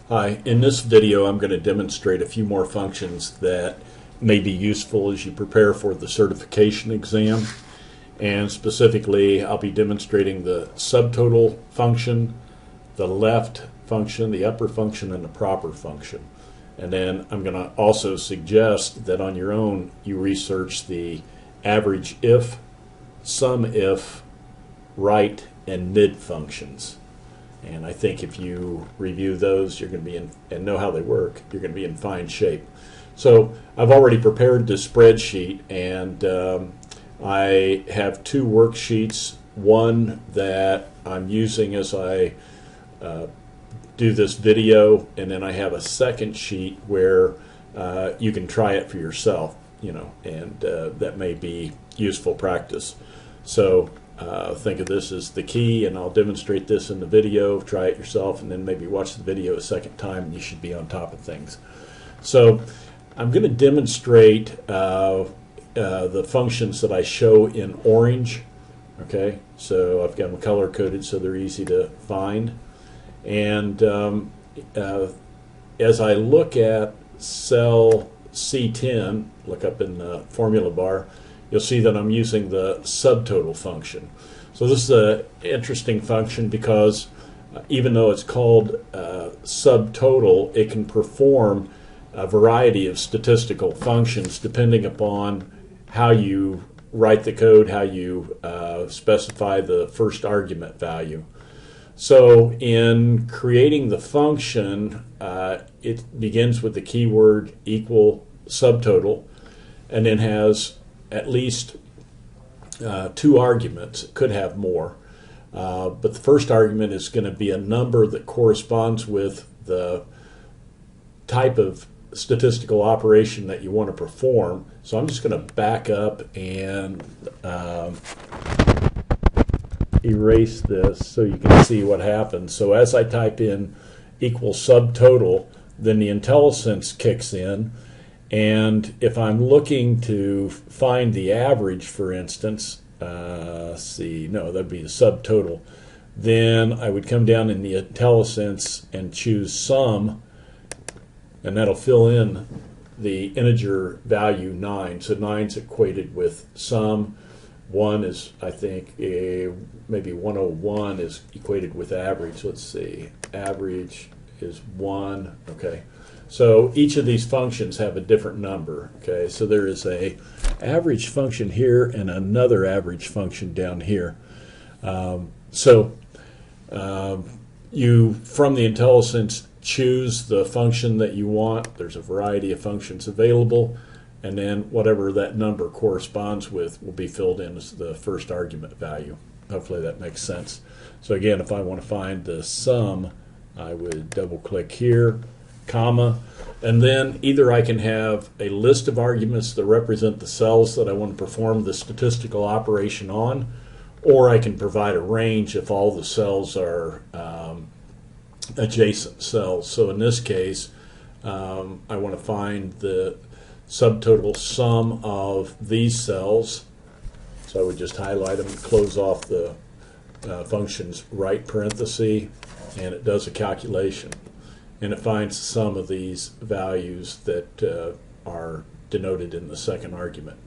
Hi, in this video I'm going to demonstrate a few more functions that may be useful as you prepare for the certification exam. And specifically, I'll be demonstrating the subtotal function, the left function, the upper function, and the proper function. And then I'm going to also suggest that on your own you research the average if, sum if, right, and mid functions. And I think if you review those, you're going to be in, and know how they work, you're going to be in fine shape. So I've already prepared the spreadsheet, and I have two worksheets. One that I'm using as I do this video, and then I have a second sheet where you can try it for yourself, and that may be useful practice. So think of this as the key, and I'll demonstrate this in the video. Try it yourself, and then maybe watch the video a second time, and you should be on top of things. So I'm going to demonstrate the functions that I show in orange. Okay, so I've got them color coded so they're easy to find. And as I look at cell C10, look up in the formula bar, you'll see that I'm using the subtotal function. So this is an interesting function because even though it's called subtotal, it can perform a variety of statistical functions depending upon how you write the code, how you specify the first argument value. So in creating the function, it begins with the keyword equal subtotal, and then has at least two arguments. It could have more, but the first argument is going to be a number that corresponds with the type of statistical operation that you want to perform. So I'm just going to back up and erase this so you can see what happens. So as I type in equal subtotal, then the IntelliSense kicks in. And if I'm looking to find the average, for instance, that'd be the subtotal, then I would come down in the IntelliSense and choose sum, and that'll fill in the integer value 9. So 9's equated with sum. 1 is, I think, maybe 101 is equated with average. Let's see, average is 1. Okay. So each of these functions have a different number. Okay, so there is a average function here and another average function down here. You, from the IntelliSense, choose the function that you want. There's a variety of functions available, and then whatever that number corresponds with will be filled in as the first argument value. Hopefully that makes sense. So again, if I want to find the sum, I would double click here, comma, and then either I can have a list of arguments that represent the cells that I want to perform the statistical operation on, or I can provide a range if all the cells are adjacent cells. So in this case, I want to find the subtotal sum of these cells. So I would just highlight them and close off the function's right parenthesis, and it does a calculation. And it finds the sum of these values that are denoted in the second argument.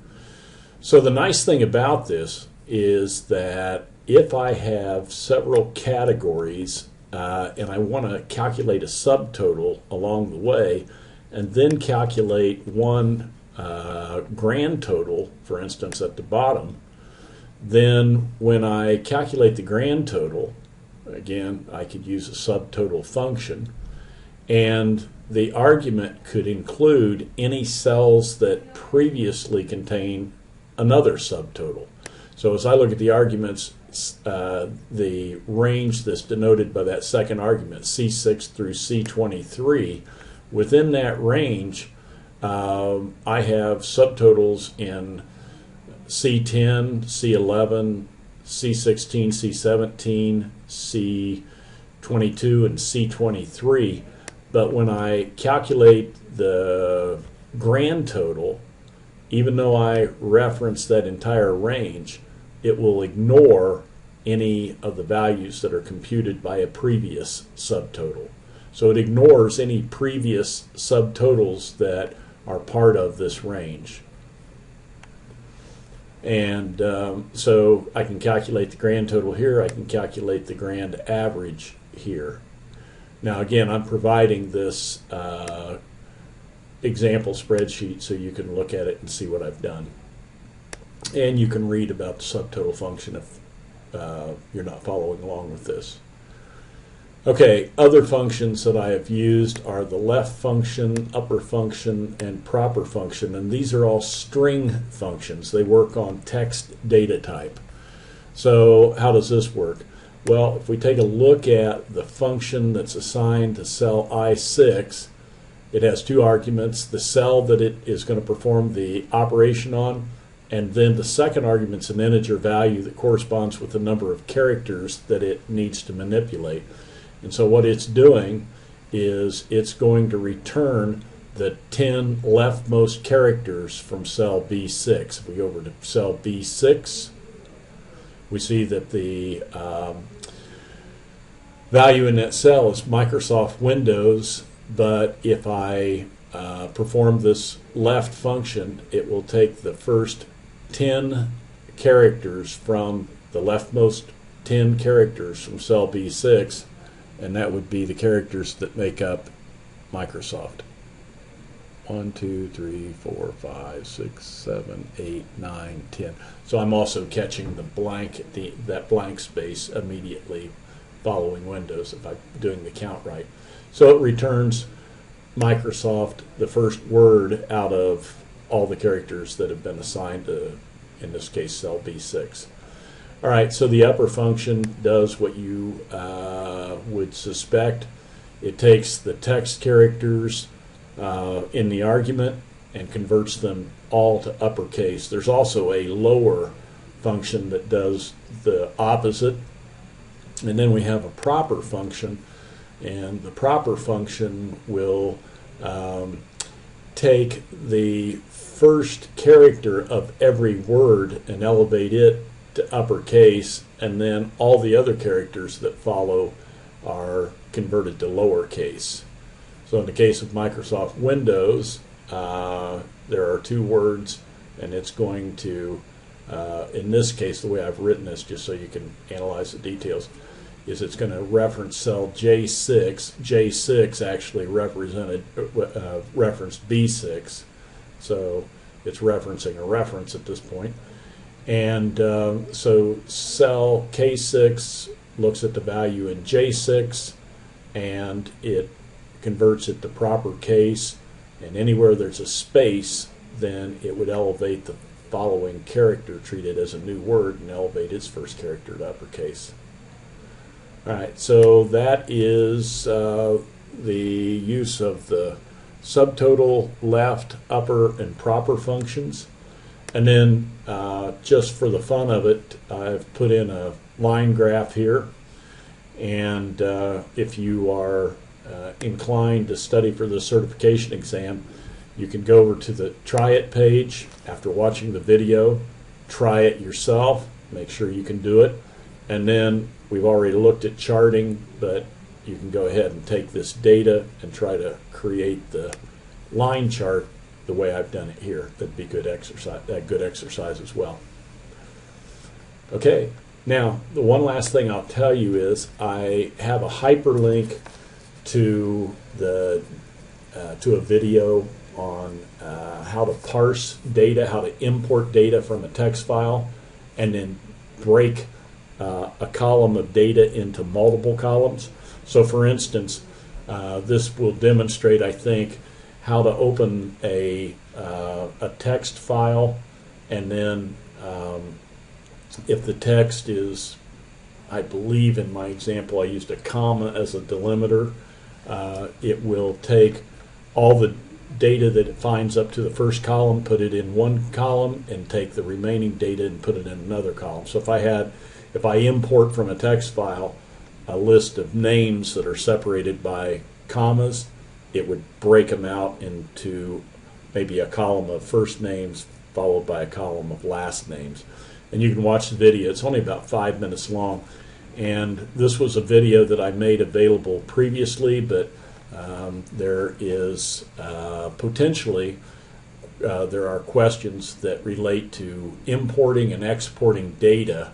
So the nice thing about this is that if I have several categories and I want to calculate a subtotal along the way, and then calculate one grand total, for instance, at the bottom, then when I calculate the grand total, again, I could use a subtotal function, and the argument could include any cells that previously contain another subtotal. So as I look at the arguments, the range that's denoted by that second argument, C6 through C23, within that range, I have subtotals in C10, C11, C16, C17, C22, and C23. But when I calculate the grand total, even though I reference that entire range, it will ignore any of the values that are computed by a previous subtotal. So it ignores any previous subtotals that are part of this range. And so I can calculate the grand total here. I can calculate the grand average here. Now again, I'm providing this example spreadsheet so you can look at it and see what I've done. And you can read about the subtotal function if you're not following along with this. Okay, other functions that I have used are the left function, upper function, and proper function, and these are all string functions. They work on text data type. So how does this work? Well, if we take a look at the function that's assigned to cell I6, it has two arguments: the cell that it is going to perform the operation on, and then the second argument's an integer value that corresponds with the number of characters that it needs to manipulate. And so what it's doing is it's going to return the 10 leftmost characters from cell B6. If we go over to cell B6, we see that the value in that cell is Microsoft Windows, but if I perform this left function, it will take the first 10 characters from the leftmost 10 characters from cell B6, and that would be the characters that make up Microsoft. 1, 2, 3, 4, 5, 6, 7, 8, 9, 10. So I'm also catching the blank, that blank space immediately following Windows if I'm doing the count right. So it returns Microsoft, the first word out of all the characters that have been assigned to, in this case, cell B6. All right, so the upper function does what you would suspect. It takes the text characters in the argument and converts them all to uppercase. There's also a lower function that does the opposite. And then we have a proper function, and the proper function will take the first character of every word and elevate it to uppercase, and then all the other characters that follow are converted to lowercase. So in the case of Microsoft Windows, there are two words, and it's going to, in this case, the way I've written this, just so you can analyze the details, is it's going to reference cell J6. J6 actually referenced B6, so it's referencing a reference at this point. And so cell K6 looks at the value in J6, and it converts it to proper case, and anywhere there's a space, then it would elevate the following character, treat it as a new word, and elevate its first character to uppercase. All right, so that is the use of the subtotal, left, upper, and proper functions. And then just for the fun of it, I've put in a line graph here. And if you are inclined to study for the certification exam, you can go over to the Try It page after watching the video, try it yourself, make sure you can do it. And then we've already looked at charting, but you can go ahead and take this data and try to create the line chart the way I've done it here. That'd be good exercise as well. Okay, now the one last thing I'll tell you is I have a hyperlink to the to a video on how to parse data, how to import data from a text file, and then break a column of data into multiple columns. So for instance, this will demonstrate, I think, how to open a text file, and then if the text is, I believe in my example I used a comma as a delimiter, it will take all the data that it finds up to the first column, put it in one column, and take the remaining data and put it in another column. So if I import from a text file a list of names that are separated by commas, it would break them out into maybe a column of first names followed by a column of last names. And you can watch the video. It's only about 5 minutes long. And this was a video that I made available previously, but There is potentially there are questions that relate to importing and exporting data,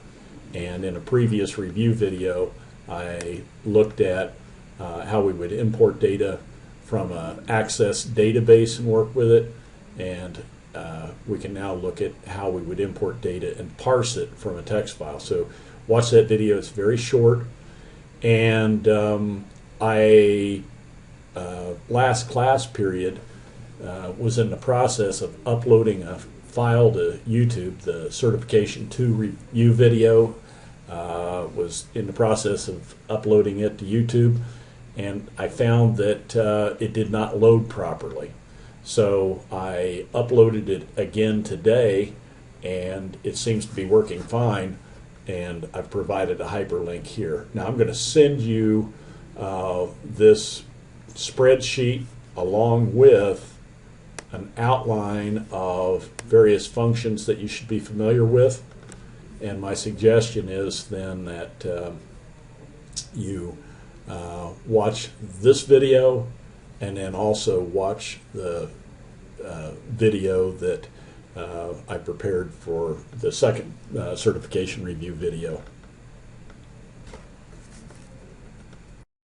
and in a previous review video I looked at how we would import data from an Access database and work with it, and we can now look at how we would import data and parse it from a text file. So watch that video, it's very short. And I last class period was in the process of uploading a file to YouTube. The Certification 2 review video was in the process of uploading it to YouTube, and I found that it did not load properly. So I uploaded it again today, and it seems to be working fine, and I've provided a hyperlink here. Now I'm going to send you this spreadsheet along with an outline of various functions that you should be familiar with, and my suggestion is then that you watch this video and then also watch the video that I prepared for the second certification review video.